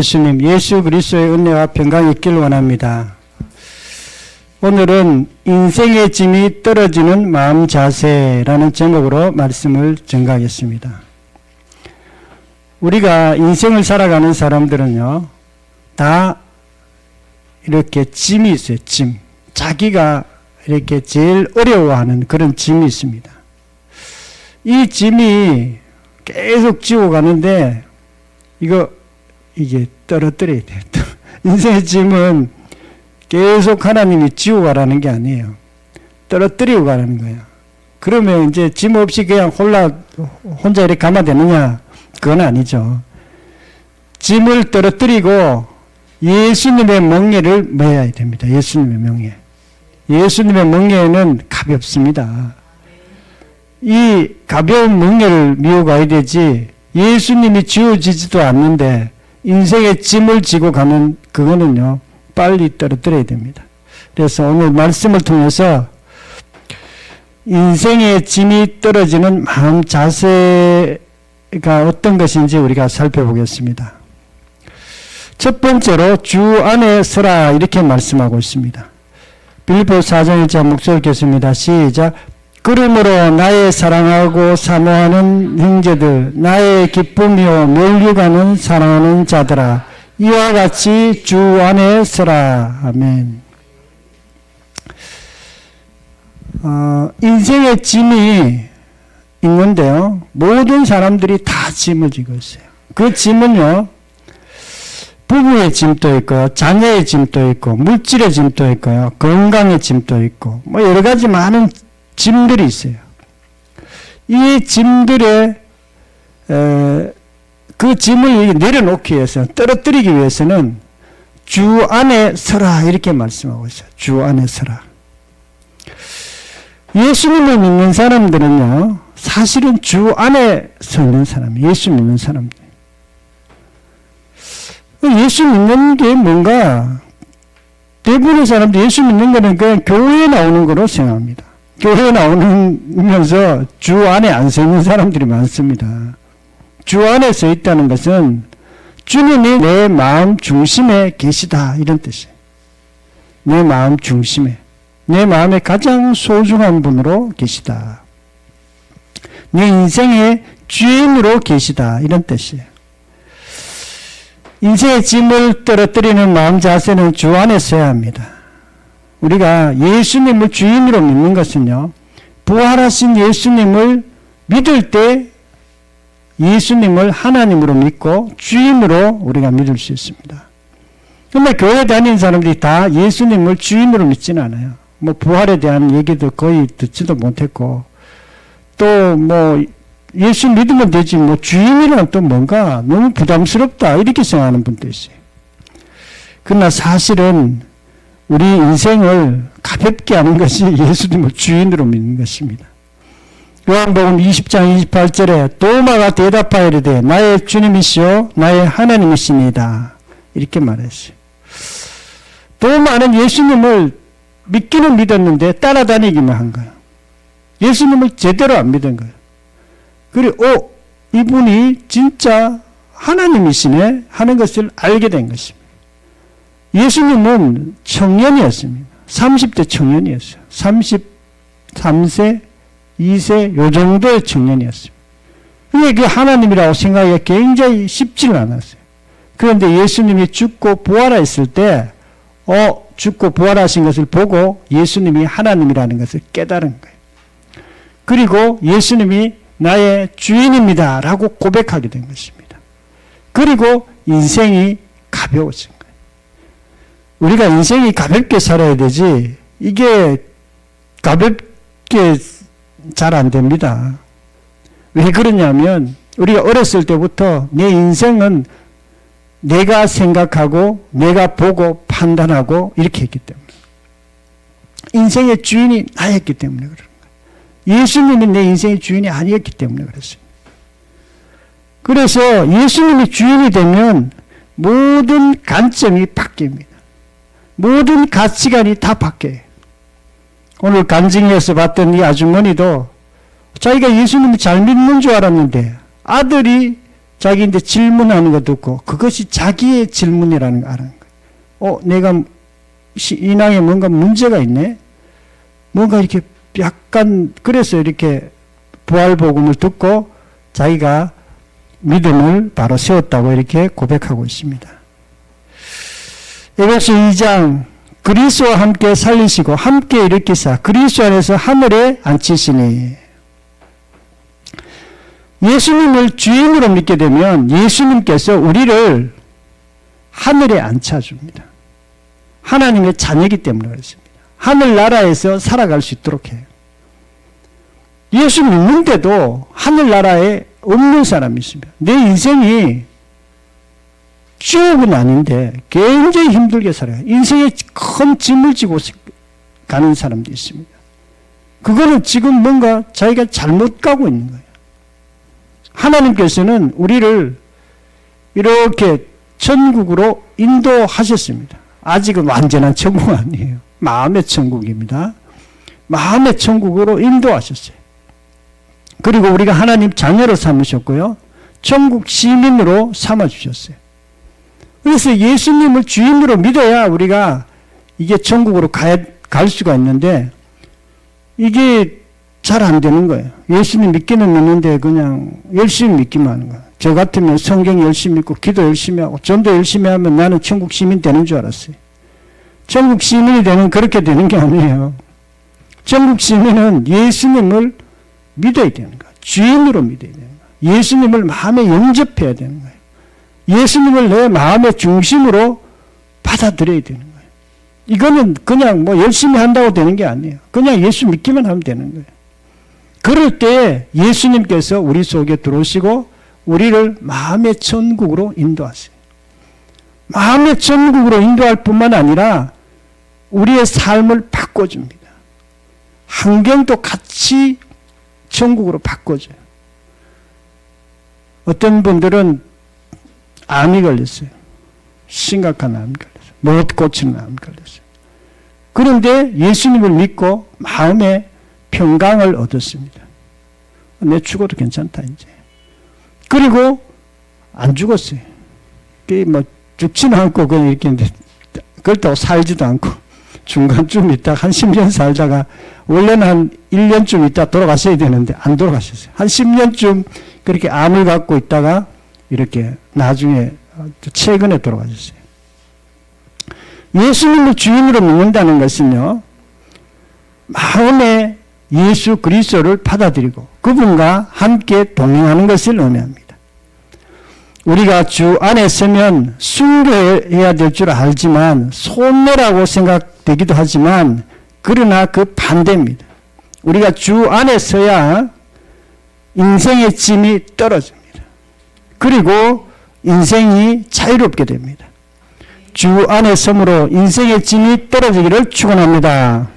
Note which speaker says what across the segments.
Speaker 1: 예수님, 예수 그리스도의 은혜와 평강이 있길 원합니다. 오늘은 인생의 짐이 떨어지는 마음 자세라는 제목으로 말씀을 전가하겠습니다. 우리가 인생을 살아가는 사람들은요, 다 이렇게 짐이 있어요. 짐. 자기가 이렇게 제일 어려워하는 그런 짐이 있습니다. 이 짐이 계속 지고 가는데 이게 떨어뜨려야 돼요. 인생의 짐은 계속 하나님이 지고 가라는 게 아니에요. 떨어뜨리고 가라는 거예요. 그러면 이제 짐 없이 그냥 혼자 이렇게 가면 되느냐? 그건 아니죠. 짐을 떨어뜨리고 예수님의 멍에를 메어야 됩니다. 예수님의 멍에. 예수님의 멍에는 가볍습니다. 이 가벼운 멍에를 미고 가야 되지, 예수님이 지워지지도 않는데 인생의 짐을 지고 가면 그거는요, 빨리 떨어뜨려야 됩니다. 그래서 오늘 말씀을 통해서 인생의 짐이 떨어지는 마음 자세가 어떤 것인지 우리가 살펴보겠습니다. 첫 번째로 주 안에 서라 이렇게 말씀하고 있습니다. 빌립보서 4장 1절 목소리 읽겠습니다. 시작. 그러므로 나의 사랑하고 사모하는 형제들, 나의 기쁨이요 멸류관은 사랑하는 자들아, 이와 같이 주 안에 서라. 아멘. 인생의 짐이 있는데요, 모든 사람들이 다 짐을 지고 있어요. 그 짐은요, 부부의 짐도 있고, 자녀의 짐도 있고, 물질의 짐도 있고요, 건강의 짐도 있고, 여러 가지 많은 짐들이 있어요. 이 짐들의 그 짐을 내려놓기 위해서, 떨어뜨리기 위해서는 주 안에 서라 이렇게 말씀하고 있어요. 주 안에 서라. 예수님을 믿는 사람들은요, 사실은 주 안에 서 있는 사람이에요. 예수 믿는 사람들. 예수 믿는 게 뭔가, 대부분의 사람들 예수 믿는 거는 그냥 교회에 나오는 거로 생각합니다. 교회에 나오면서 주 안에 안 서 있는 사람들이 많습니다. 주 안에 서 있다는 것은 주님이 내 마음 중심에 계시다 이런 뜻이에요. 내 마음 중심에, 내 마음의 가장 소중한 분으로 계시다. 내 인생의 주인으로 계시다 이런 뜻이에요. 인생의 짐을 떨어뜨리는 마음 자세는 주 안에 서야 합니다. 우리가 예수님을 주인으로 믿는 것은요, 부활하신 예수님을 믿을 때 예수님을 하나님으로 믿고 주인으로 우리가 믿을 수 있습니다. 그런데 교회 다니는 사람들이 다 예수님을 주인으로 믿지는 않아요. 부활에 대한 얘기도 거의 듣지도 못했고, 또 예수 믿으면 되지, 주인이란 또 뭔가 너무 부담스럽다 이렇게 생각하는 분도 있어요. 그러나 사실은 우리 인생을 가볍게 하는 것이 예수님을 주인으로 믿는 것입니다. 요한복음 20장 28절에 도마가 대답하여 이르되 나의 주님이시오 나의 하나님이시니이다 이렇게 말했어요. 도마는 예수님을 믿기는 믿었는데 따라다니기만 한 거예요. 예수님을 제대로 안 믿은 거예요. 그리고 이분이 진짜 하나님이시네 하는 것을 알게 된 것입니다. 예수님은 청년이었습니다. 30대 청년이었어요. 33세, 2세 요 정도의 청년이었습니다. 그게 그 하나님이라고 생각하기가 굉장히 쉽지는 않았어요. 그런데 예수님이 죽고 부활했을 때 죽고 부활하신 것을 보고 예수님이 하나님이라는 것을 깨달은 거예요. 그리고 예수님이 나의 주인입니다 라고 고백하게 된 것입니다. 그리고 인생이 가벼워진 거예요. 우리가 인생이 가볍게 살아야 되지, 이게 가볍게 잘 안 됩니다. 왜 그러냐면, 우리가 어렸을 때부터 내 인생은 내가 생각하고, 내가 보고, 판단하고, 이렇게 했기 때문에. 인생의 주인이 나였기 때문에 그런 거예요. 예수님이 내 인생의 주인이 아니었기 때문에 그렇습니다. 그래서 예수님이 주인이 되면 모든 관점이 바뀝니다. 모든 가치관이 다 바뀌어요. 오늘 간증에서 봤던 이 아주머니도 자기가 예수님을 잘 믿는 줄 알았는데 아들이 자기한테 질문하는 거 듣고 그것이 자기의 질문이라는 거 아는 거예요. 내가 신앙에 뭔가 문제가 있네? 뭔가 이렇게 약간 그래서 이렇게 부활복음을 듣고 자기가 믿음을 바로 세웠다고 이렇게 고백하고 있습니다. 에베소 2장 그리스도와 함께 살리시고 함께 일으키사 그리스도 안에서 하늘에 앉히시니 예수님을 주인으로 믿게 되면 예수님께서 우리를 하늘에 앉혀줍니다. 하나님의 자녀이기 때문에 그렇습니다. 하늘나라에서 살아갈 수 있도록 해요. 예수 믿는데도 하늘나라에 없는 사람이 있습니다. 내 인생이 지옥은 아닌데 굉장히 힘들게 살아요. 인생에 큰 짐을 지고 가는 사람도 있습니다. 그거는 지금 뭔가 자기가 잘못 가고 있는 거예요. 하나님께서는 우리를 이렇게 천국으로 인도하셨습니다. 아직은 완전한 천국은 아니에요. 마음의 천국입니다. 마음의 천국으로 인도하셨어요. 그리고 우리가 하나님 자녀로 삼으셨고요. 천국 시민으로 삼아주셨어요. 그래서 예수님을 주인으로 믿어야 우리가 이게 천국으로 갈 수가 있는데 이게 잘 안 되는 거예요. 예수님 믿기는 믿는데 그냥 열심히 믿기만 하는 거예요. 저 같으면 성경 열심히 믿고 기도 열심히 하고 전도 열심히 하면 나는 천국 시민 되는 줄 알았어요. 천국 시민이 그렇게 되는 게 아니에요. 천국 시민은 예수님을 믿어야 되는 거예요. 주인으로 믿어야 되는 거예요. 예수님을 마음에 영접해야 되는 거예요. 예수님을 내 마음의 중심으로 받아들여야 되는 거예요. 이거는 그냥 열심히 한다고 되는 게 아니에요. 그냥 예수 믿기만 하면 되는 거예요. 그럴 때 예수님께서 우리 속에 들어오시고 우리를 마음의 천국으로 인도하세요. 마음의 천국으로 인도할 뿐만 아니라 우리의 삶을 바꿔줍니다. 환경도 같이 천국으로 바꿔줘요. 어떤 분들은 암이 걸렸어요. 심각한 암이 걸렸어요. 못 고치는 암이 걸렸어요. 그런데 예수님을 믿고 마음의 평강을 얻었습니다. 내 죽어도 괜찮다 이제. 그리고 안 죽었어요. 죽지는 않고 그냥 이렇게 했는데 그렇다고 살지도 않고 중간쯤 있다가 한 10년 살다가 원래는 한 1년쯤 있다 돌아가셔야 되는데 안 돌아가셨어요. 한 10년쯤 그렇게 암을 갖고 있다가 이렇게 나중에 최근에 돌아가셨어요. 예수님을 주인으로 믿는다는 것은요, 마음에 예수 그리스도를 받아들이고 그분과 함께 동행하는 것을 의미합니다. 우리가 주 안에 서면 순교해야 될 줄 알지만 손해라고 생각되기도 하지만 그러나 그 반대입니다. 우리가 주 안에 서야 인생의 짐이 떨어집니다. 그리고 인생이 자유롭게 됩니다. 주 안에 섬으로 인생의 짐이 떨어지기를 축원합니다.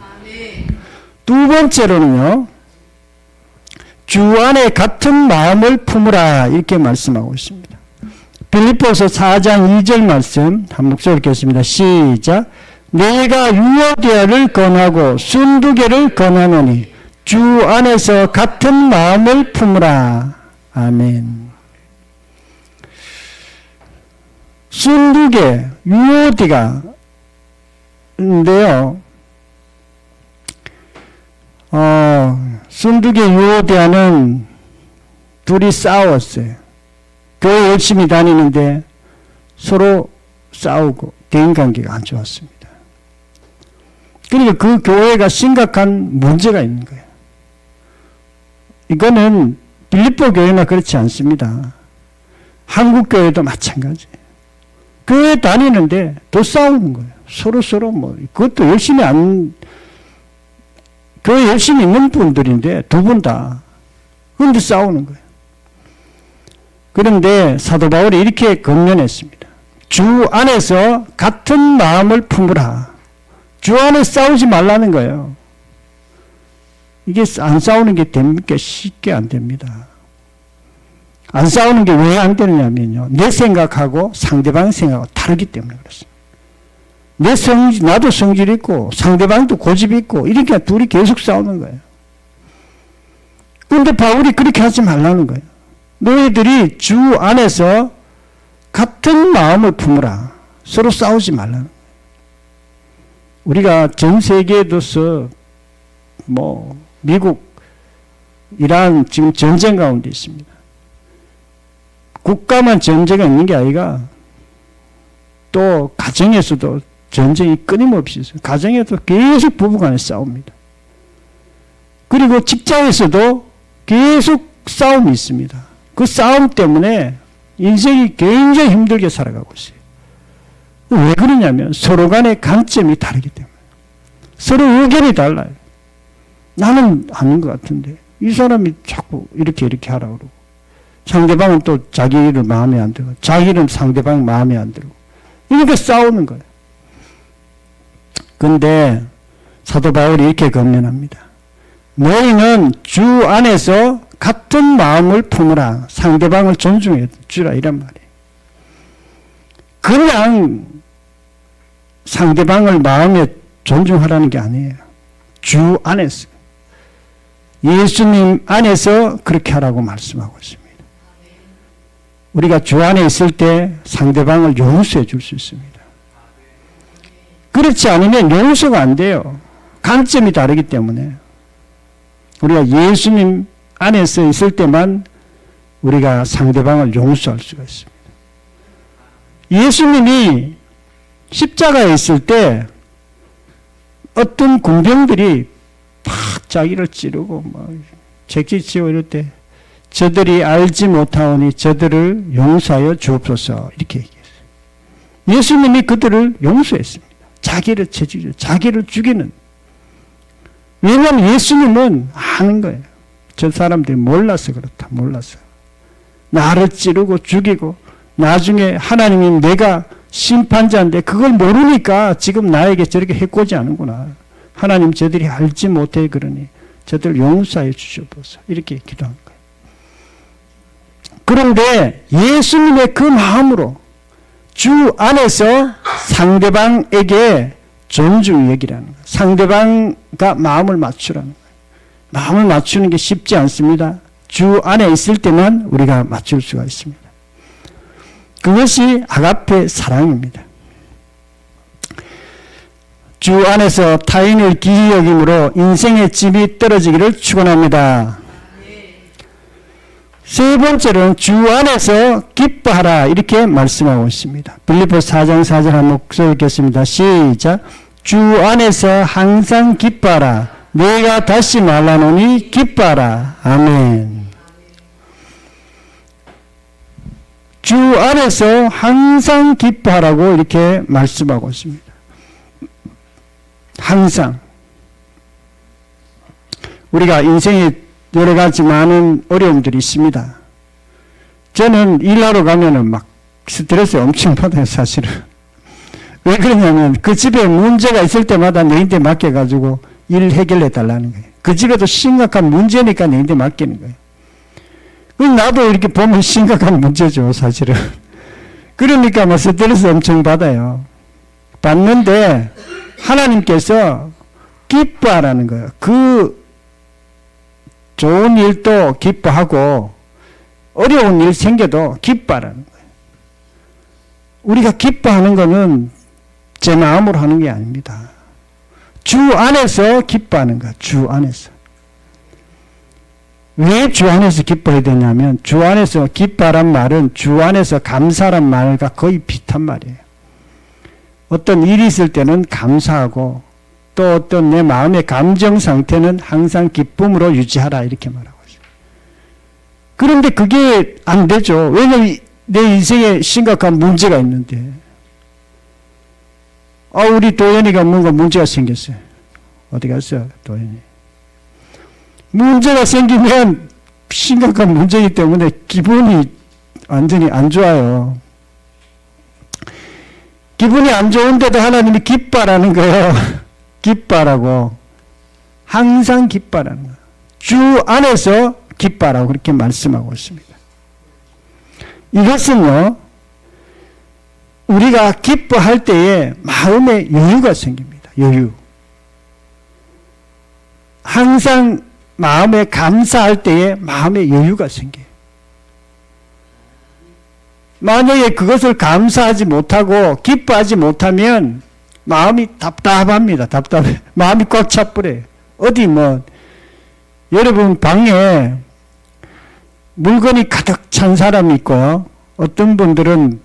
Speaker 1: 두 번째로는요, 주 안에 같은 마음을 품으라 이렇게 말씀하고 있습니다. 빌립보서 4장 2절 말씀 한 목소리 읽겠습니다. 시작. 내가 유오디아를 권하고 순두개를 권하노니 주 안에서 같은 마음을 품으라. 아멘. 순두개, 유오디가인데요. 순두개 유오디아는 둘이 싸웠어요. 교회 열심히 다니는데 서로 싸우고 대인관계가 안 좋았습니다. 그러니까 그 교회가 심각한 문제가 있는 거예요. 이거는 빌립보 교회나 그렇지 않습니다. 한국 교회도 마찬가지예요. 교회 다니는데 더 싸우는 거예요. 서로 그것도 교회 열심히 있는 분들인데 두 분 다. 그런데 싸우는 거예요. 그런데 사도 바울이 이렇게 권면했습니다. 주 안에서 같은 마음을 품으라. 주 안에 싸우지 말라는 거예요. 이게 안 싸우는 게 됩니까? 쉽게 안 됩니다. 안 싸우는 게 왜 안 되느냐면요, 내 생각하고 상대방 생각하고 다르기 때문에 그렇습니다. 나도 성질 있고 상대방도 고집 있고 이렇게 둘이 계속 싸우는 거예요. 그런데 바울이 그렇게 하지 말라는 거예요. 너희들이 주 안에서 같은 마음을 품으라. 서로 싸우지 말라는 거예요. 우리가 전 세계에 둬서 미국, 이란 지금 전쟁 가운데 있습니다. 국가만 전쟁이 있는 게 아니라 또 가정에서도 전쟁이 끊임없이 있어요. 가정에도 계속 부부간에 싸웁니다. 그리고 직장에서도 계속 싸움이 있습니다. 그 싸움 때문에 인생이 굉장히 힘들게 살아가고 있어요. 왜 그러냐면 서로 간의 관점이 다르기 때문에. 서로 의견이 달라요. 나는 아닌 것 같은데 이 사람이 자꾸 이렇게 하라고 그러고, 상대방은 또 자기 일 마음에 안 들고, 자기 일은 상대방 마음에 안 들고, 이렇게 싸우는 거예요. 근데 사도 바울이 이렇게 권면합니다. 너희는 주 안에서 같은 마음을 품으라. 상대방을 존중해 주라, 이란 말이에요. 그냥 상대방을 마음에 존중하라는 게 아니에요. 주 안에서, 예수님 안에서 그렇게 하라고 말씀하고 있습니다. 우리가 주 안에 있을 때 상대방을 용서해 줄 수 있습니다. 그렇지 않으면 용서가 안 돼요. 관점이 다르기 때문에. 우리가 예수님 안에서 있을 때만 우리가 상대방을 용서할 수가 있습니다. 예수님이 십자가에 있을 때 어떤 군병들이 막 자기를 찌르고 채찍치고 이럴 때 저들이 알지 못하오니 저들을 용서하여 주옵소서, 이렇게 얘기했어요. 예수님이 그들을 용서했습니다. 자기를 채찍, 자기를 죽이는. 왜냐하면 예수님은 아는 거예요. 저 사람들이 몰라서 그렇다. 몰라서. 나를 찌르고 죽이고 나중에 하나님이 내가 심판자인데 그걸 모르니까 지금 나에게 저렇게 해코지 않는구나. 하나님 저들이 알지 못해 그러니 저들 용서해 주시옵소서, 이렇게 기도한 거예요. 그런데 예수님의 그 마음으로 주 안에서 상대방에게 존중을 여기라는 거예요. 상대방과 마음을 맞추라는 거예요. 마음을 맞추는 게 쉽지 않습니다. 주 안에 있을 때만 우리가 맞출 수가 있습니다. 그것이 아가페 사랑입니다. 주 안에서 타인을 귀히 여김으로 인생의 질이 떨어지기를 축원합니다. 세 번째로는 주 안에서 기뻐하라, 이렇게 말씀하고 있습니다. 빌립보서 4장 4절 한번 읽겠습니다. 시작. 주 안에서 항상 기뻐하라. 내가 다시 말하노니 기뻐하라. 아멘. 주 안에서 항상 기뻐하라고 이렇게 말씀하고 있습니다. 항상. 우리가 인생에 여러 가지 많은 어려움들이 있습니다. 저는 일하러 가면은 막 스트레스 엄청 받아요, 사실은. 왜 그러냐면 그 집에 문제가 있을 때마다 너희한테 맡겨가지고 일 해결해 달라는 거예요. 그 집에도 심각한 문제니까 너희한테 맡기는 거예요. 나도 이렇게 보면 심각한 문제죠, 사실은. 그러니까 뭐 스트레스 엄청 받아요. 받는데 하나님께서 기뻐하라는 거예요. 그 좋은 일도 기뻐하고 어려운 일 생겨도 기뻐하라는 거예요. 우리가 기뻐하는 거는 제 마음으로 하는 게 아닙니다. 주 안에서 기뻐하는 거예요. 주 안에서. 왜 주 안에서 기뻐해야 되냐면 주 안에서 기뻐하란 말은 주 안에서 감사란 말과 거의 비슷한 말이에요. 어떤 일이 있을 때는 감사하고 또 어떤 내 마음의 감정 상태는 항상 기쁨으로 유지하라, 이렇게 말하고 있어요. 그런데 그게 안 되죠. 왜냐하면 내 인생에 심각한 문제가 있는데. 우리 도연이가 뭔가 문제가 생겼어요. 어디 갔어요, 도연이? 문제가 생기면 심각한 문제이기 때문에 기분이 완전히 안 좋아요. 기분이 안 좋은데도 하나님이 기뻐하라는 거예요. 기뻐하라고. 항상 기뻐하라는 거예요. 주 안에서 기뻐하라고 그렇게 말씀하고 있습니다. 이것은요, 우리가 기뻐할 때에 마음에 여유가 생깁니다. 여유. 항상 마음에 감사할 때에 마음에 여유가 생겨요. 만약에 그것을 감사하지 못하고 기뻐하지 못하면 마음이 답답합니다. 답답해. 마음이 꽉 차버려요. 어디 여러분 방에 물건이 가득 찬 사람이 있고요. 어떤 분들은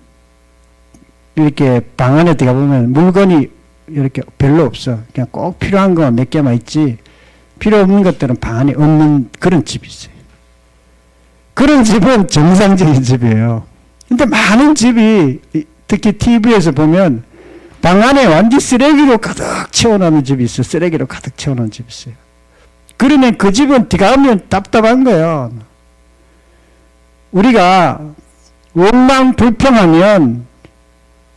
Speaker 1: 이렇게 방 안에 들어가 보면 물건이 이렇게 별로 없어. 그냥 꼭 필요한 것만 몇 개만 있지 필요 없는 것들은 방 안에 없는 그런 집이 있어요. 그런 집은 정상적인 집이에요. 근데 많은 집이 특히 TV에서 보면 방 안에 완전 쓰레기로 가득 채워놓는 집이 있어요. 쓰레기로 가득 채워놓은 집이 있어요. 그러면 그 집은 들어가면 답답한 거예요. 우리가 원망 불평하면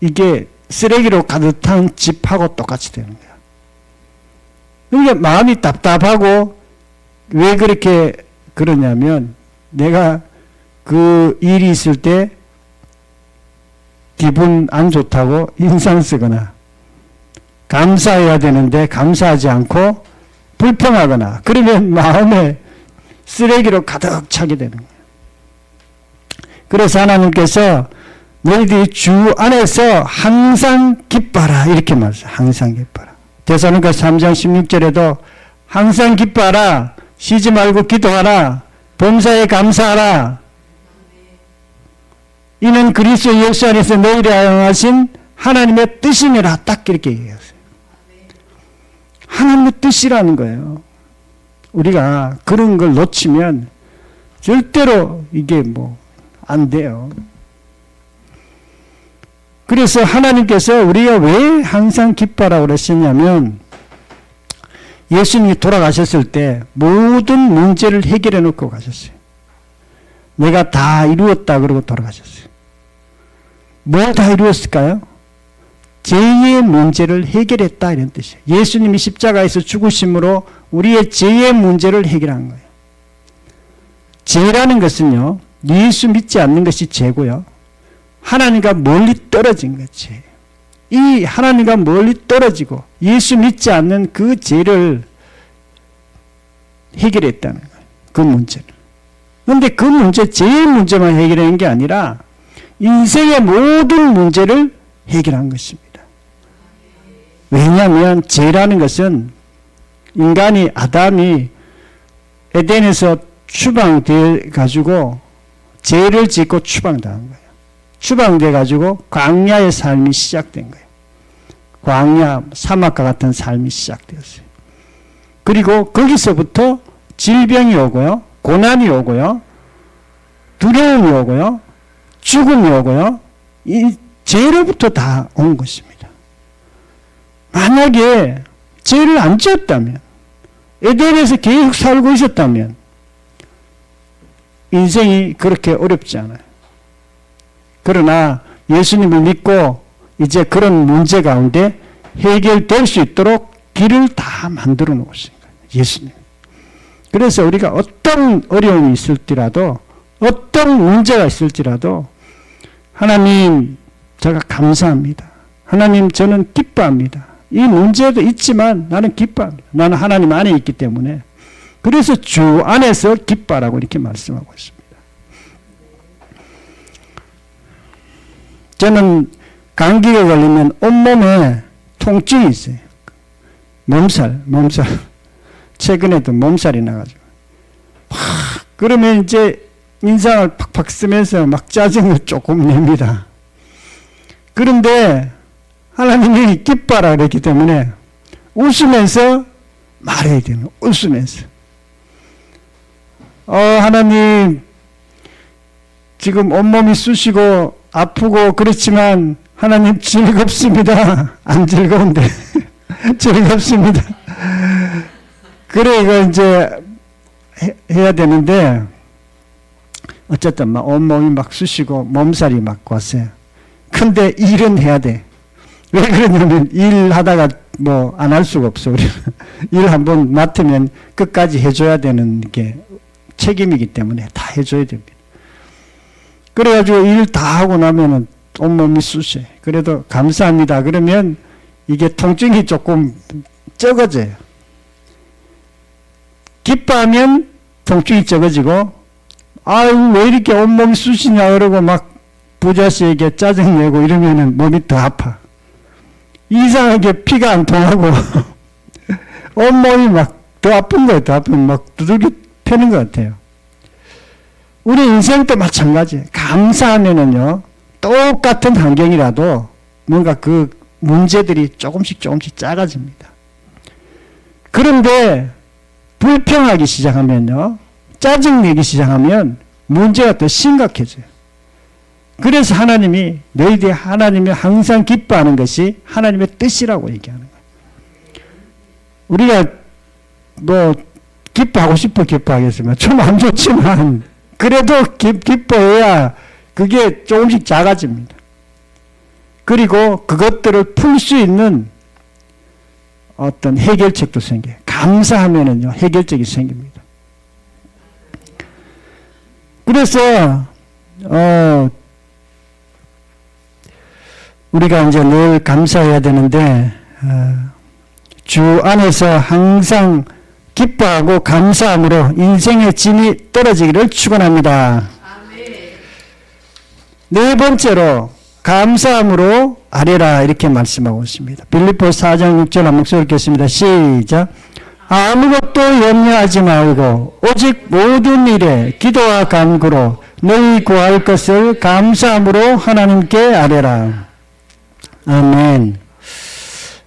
Speaker 1: 이게 쓰레기로 가득 찬 집하고 똑같이 되는 거야. 그러니까 마음이 답답하고 왜 그렇게 그러냐면 내가 그 일이 있을 때 기분 안 좋다고 인상 쓰거나 감사해야 되는데 감사하지 않고 불평하거나 그러면 마음에 쓰레기로 가득 차게 되는 거예요. 그래서 하나님께서 너희들이 주 안에서 항상 기뻐라 이렇게 말했어요. 항상 기뻐라. 데살로니가서 3장 16절에도 항상 기뻐하라 쉬지 말고 기도하라 범사에 감사하라 이는 그리스도 예수 안에서 너희를 하신 하나님의 뜻이니라 딱 이렇게 얘기했어요. 하나님의 뜻이라는 거예요. 우리가 그런 걸 놓치면 절대로 이게 안 돼요. 그래서 하나님께서 우리가 왜 항상 기뻐하라고 그러셨냐면 예수님이 돌아가셨을 때 모든 문제를 해결해 놓고 가셨어요. 내가 다 이루었다 그러고 돌아가셨어요. 뭘 다 이루었을까요? 죄의 문제를 해결했다 이런 뜻이에요. 예수님이 십자가에서 죽으심으로 우리의 죄의 문제를 해결한 거예요. 죄라는 것은요. 예수 믿지 않는 것이 죄고요. 하나님과 멀리 떨어진 것이 이 하나님과 멀리 떨어지고 예수 믿지 않는 그 죄를 해결했다는 거예요. 그 문제를. 그런데 그 문제, 죄의 문제만 해결한 게 아니라 인생의 모든 문제를 해결한 것입니다. 왜냐하면 죄라는 것은 인간이 아담이 에덴에서 추방돼 가지고 죄를 짓고 추방당한 거예요. 추방돼 가지고 광야의 삶이 시작된 거예요. 광야, 사막과 같은 삶이 시작되었어요. 그리고 거기서부터 질병이 오고요. 고난이 오고요. 두려움이 오고요. 죽음이 오고요. 이 죄로부터 다 온 것입니다. 만약에 죄를 안 지었다면 에덴에서 계속 살고 있었다면 인생이 그렇게 어렵지 않아요. 그러나 예수님을 믿고 이제 그런 문제 가운데 해결될 수 있도록 길을 다 만들어 놓으신 거예요. 예수님. 그래서 우리가 어떤 어려움이 있을지라도 어떤 문제가 있을지라도 하나님 제가 감사합니다. 하나님 저는 기뻐합니다. 이 문제도 있지만 나는 기뻐합니다. 나는 하나님 안에 있기 때문에 그래서 주 안에서 기뻐하라고 이렇게 말씀하고 있습니다. 저는 감기가 걸리면 온몸에 통증이 있어요. 몸살. 최근에도 몸살이 나가지고. 그러면 이제 인상을 팍팍 쓰면서 막 짜증을 조금 냅니다. 그런데 하나님이 기뻐하라 그랬기 때문에 웃으면서 말해야 되는, 웃으면서. 하나님, 지금 온몸이 쑤시고 아프고 그렇지만 하나님 즐겁습니다. 안 즐거운데 즐겁습니다. 그래 이거 이제 해야 되는데 어쨌든 막 온몸이 막 쑤시고 몸살이 막 왔어요. 근데 일은 해야 돼. 왜 그러냐면 일하다가 뭐 안 할 수가 없어. 우리는 일 한번 맡으면 끝까지 해줘야 되는 게 책임이기 때문에 다 해줘야 됩니다. 그래가지고 일 다 하고 나면은 온몸이 쑤셔. 그래도 감사합니다. 그러면 이게 통증이 조금 적어져요. 기뻐하면 통증이 적어지고 아유 왜 이렇게 온몸이 쑤시냐 그러고 막 부자씨에게 짜증내고 이러면은 몸이 더 아파. 이상하게 피가 안 통하고 온몸이 막 더 아픈 거예요. 더 아프면 막 두들겨 패는 것 같아요. 우리 인생도 마찬가지예요. 감사하면은요, 똑같은 환경이라도 뭔가 그 문제들이 조금씩 작아집니다. 그런데 불평하기 시작하면요, 짜증내기 시작하면 문제가 더 심각해져요. 그래서 하나님이 너희들이 하나님이 항상 기뻐하는 것이 하나님의 뜻이라고 얘기하는 거예요. 우리가 뭐 기뻐하고 싶어 기뻐하겠으면 좀 안 좋지만 그래도 기뻐해야 그게 조금씩 작아집니다. 그리고 그것들을 풀 수 있는 어떤 해결책도 생겨요. 감사하면은요, 해결책이 생깁니다. 그래서 우리가 이제 늘 감사해야 되는데 주 안에서 항상 기뻐하고 감사함으로 인생의 짐이 떨어지기를 축원합니다. 네 번째로 감사함으로 아뢰라 이렇게 말씀하고 있습니다. 빌립보서 4장 6절 한 목소리 읽겠습니다. 시작. 아무것도 염려하지 말고 오직 모든 일에 기도와 간구로 너희 구할 것을 감사함으로 하나님께 아뢰라. 아멘.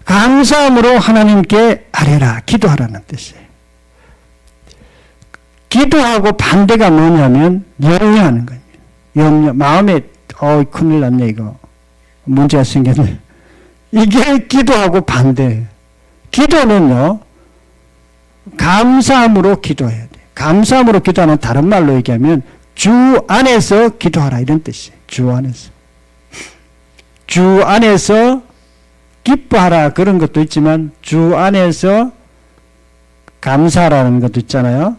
Speaker 1: 감사함으로 하나님께 아뢰라. 기도하라는 뜻이에요. 기도하고 반대가 뭐냐면 염려하는 거예요. 염려. 마음에 큰일 났네 이거. 문제가 생겼네. 이게 기도하고 반대. 기도는요, 감사함으로 기도해야 돼. 감사함으로 기도하는 다른 말로 얘기하면 주 안에서 기도하라 이런 뜻이에요. 주 안에서. 주 안에서 기뻐하라 그런 것도 있지만 주 안에서 감사하라는 것도 있잖아요.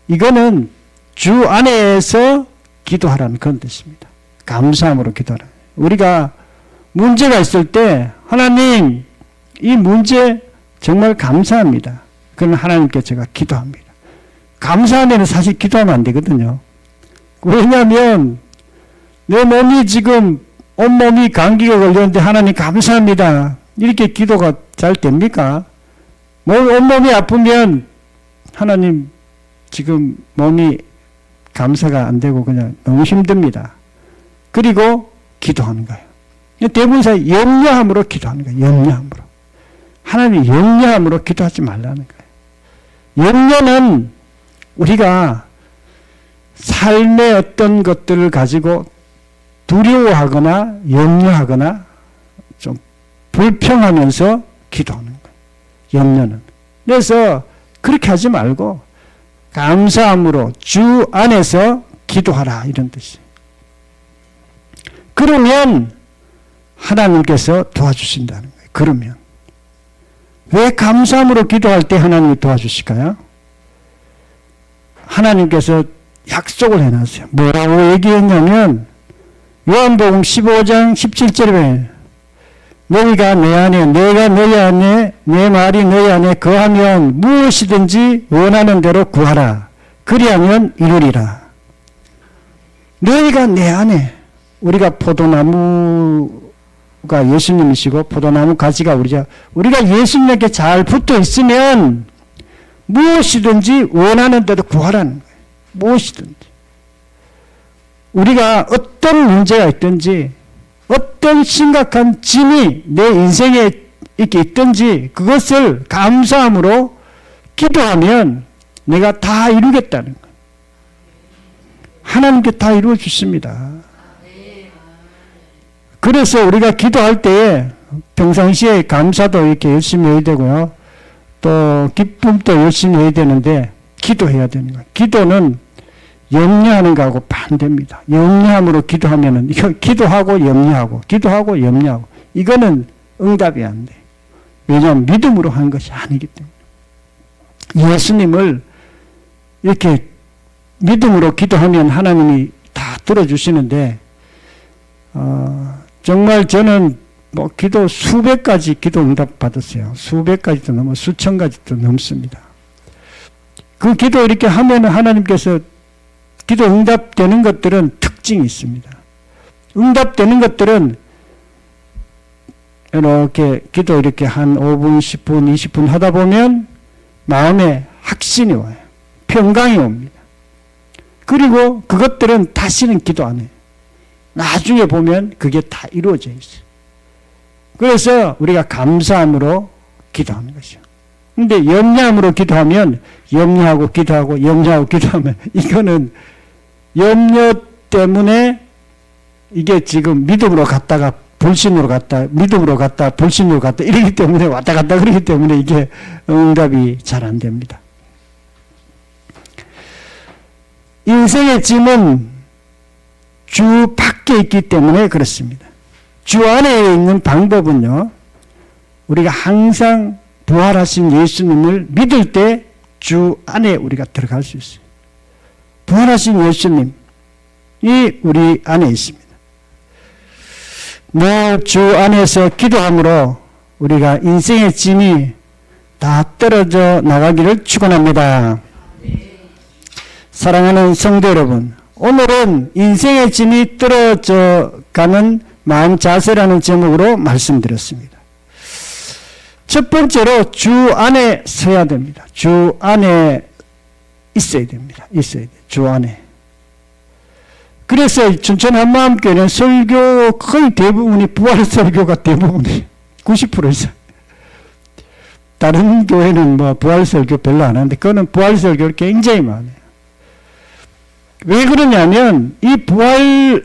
Speaker 1: 이거는 주 안에서 기도하라는 그런 뜻입니다. 감사함으로 기도하라. 우리가 문제가 있을 때 하나님 이 문제 정말 감사합니다. 그러면 하나님께 제가 기도합니다. 감사하면 사실 기도하면 안 되거든요. 왜냐하면 내 몸이 지금 온몸이 감기가 걸렸는데 하나님 감사합니다. 이렇게 기도가 잘 됩니까? 온몸이 아프면 하나님 지금 몸이 감사가 안 되고 그냥 너무 힘듭니다. 그리고 기도하는 거예요. 대부분 염려함으로 기도하는 거예요. 염려함으로. 하나님 염려함으로 기도하지 말라는 거예요. 염려는 우리가 삶의 어떤 것들을 가지고 두려워하거나 염려하거나 좀 불평하면서 기도하는 거예요. 염려는. 그래서 그렇게 하지 말고 감사함으로 주 안에서 기도하라 이런 뜻이에요. 그러면 하나님께서 도와주신다는 거예요. 그러면 왜 감사함으로 기도할 때 하나님이 도와주실까요? 하나님께서 약속을 해놨어요. 뭐라고 얘기했냐면 요한복음 15장 17절에 너희가 내 안에 내가 너희 안에 내 말이 너희 안에 거하면 무엇이든지 원하는 대로 구하라. 그리하면 이루리라. 너희가 내 안에 우리가 포도나무가 예수님이시고 포도나무 가지가 우리가 예수님께 잘 붙어 있으면 무엇이든지 원하는 대로 구하라는 거예요. 무엇이든지. 우리가 어떤 문제가 있든지 어떤 심각한 짐이 내 인생에 이렇게 있든지 그것을 감사함으로 기도하면 내가 다 이루겠다는 거예요. 하나님께 다 이루어 주십니다. 그래서 우리가 기도할 때에 평상시에 감사도 이렇게 열심히 해야 되고요. 또 기쁨도 열심히 해야 되는데 기도해야 되는 거예요. 기도는 염려하는 거하고 반대입니다. 염려함으로 기도하면은 이거 기도하고 염려하고 기도하고 염려하고 이거는 응답이 안 돼. 왜냐하면 믿음으로 하는 것이 아니기 때문에. 예수님을 이렇게 믿음으로 기도하면 하나님이 다 들어주시는데 정말 저는 뭐 기도 수백 가지 기도 응답 받았어요. 수백 가지도 넘어 수천 가지도 넘습니다. 그 기도 이렇게 하면 하나님께서 기도 응답되는 것들은 특징이 있습니다. 응답되는 것들은 이렇게 기도 이렇게 한 5분, 10분, 20분 하다 보면 마음에 확신이 와요. 평강이 옵니다. 그리고 그것들은 다시는 기도 안 해요. 나중에 보면 그게 다 이루어져 있어요. 그래서 우리가 감사함으로 기도하는 것이죠. 근데 염려함으로 기도하면 염려하고 기도하고 염려하고 기도하면 이거는 염려 때문에 이게 지금 믿음으로 갔다가 불신으로 갔다 믿음으로 갔다 불신으로 갔다 이러기 때문에 왔다 갔다 그러기 때문에 이게 응답이 잘 안 됩니다. 인생의 짐은 주 밖에 있기 때문에 그렇습니다. 주 안에 있는 방법은요, 우리가 항상 부활하신 예수님을 믿을 때 주 안에 우리가 들어갈 수 있어요. 부활하신 예수님이 우리 안에 있습니다. 늘 주 안에서 기도함으로 우리가 인생의 짐이 다 떨어져 나가기를 축원합니다. 사랑하는 성도 여러분, 오늘은 인생의 짐이 떨어져 가는 마음 자세라는 제목으로 말씀드렸습니다. 첫 번째로 주 안에 서야 됩니다. 주 안에 있어야 됩니다. 있어야 돼요. 주 안에. 그래서 춘천 한마음교회는 설교 거의 대부분이 부활 설교가 대부분이 90% 이상. 다른 교회는 뭐 부활 설교 별로 안 하는데 그거는 부활 설교를 굉장히 많아요. 왜 그러냐면 이 부활을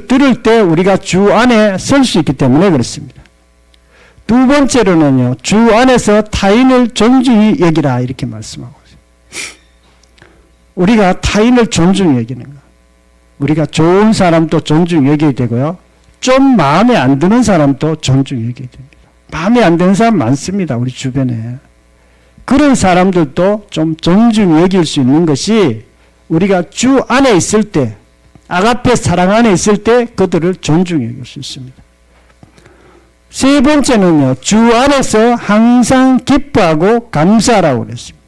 Speaker 1: 들을 때 우리가 주 안에 설 수 있기 때문에 그렇습니다. 두 번째로는요, 주 안에서 타인을 존중히 여기라 이렇게 말씀하고 있어요. 우리가 타인을 존중히 여기는 거. 우리가 좋은 사람도 존중히 여겨야 되고요. 좀 마음에 안 드는 사람도 존중히 여겨야 됩니다. 마음에 안 드는 사람 많습니다. 우리 주변에. 그런 사람들도 좀 존중히 여길 수 있는 것이 우리가 주 안에 있을 때, 아가페 사랑 안에 있을 때 그들을 존중히 여길 수 있습니다. 세 번째는요, 주 안에서 항상 기뻐하고 감사하라고 그랬습니다.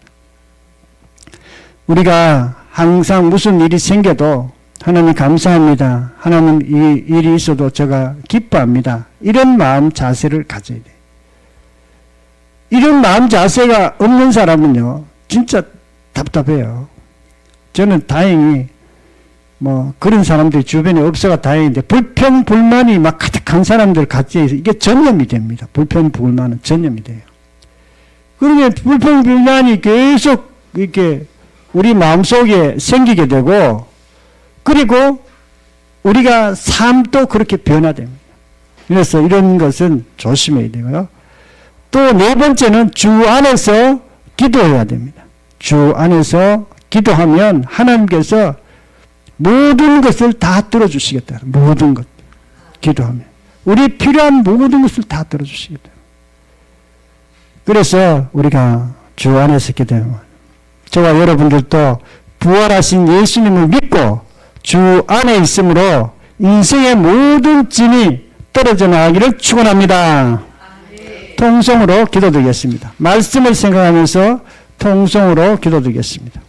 Speaker 1: 우리가 항상 무슨 일이 생겨도 하나님 감사합니다. 하나님 이 일이 있어도 제가 기뻐합니다. 이런 마음 자세를 가져야 돼요. 이런 마음 자세가 없는 사람은요, 진짜 답답해요. 저는 다행히 뭐 그런 사람들이 주변에 없어가 다행인데 불평 불만이 막 가득한 사람들 같이 해서 이게 전염이 됩니다. 불평 불만은 전염이 돼요. 그러면 불평 불만이 계속 이렇게 우리 마음속에 생기게 되고, 그리고 우리가 삶도 그렇게 변화됩니다. 그래서 이런 것은 조심해야 되고요. 또 네 번째는 주 안에서 기도해야 됩니다. 주 안에서 기도하면 하나님께서 모든 것을 다 들어주시겠다. 모든 것. 기도하면. 우리 필요한 모든 것을 다 들어주시겠다. 그래서 우리가 주 안에서 기도하면 저와 여러분들도 부활하신 예수님을 믿고 주 안에 있으므로 인생의 모든 짐이 떨어져 나가기를 축원합니다. 통성으로 기도드리겠습니다. 말씀을 생각하면서 통성으로 기도드리겠습니다.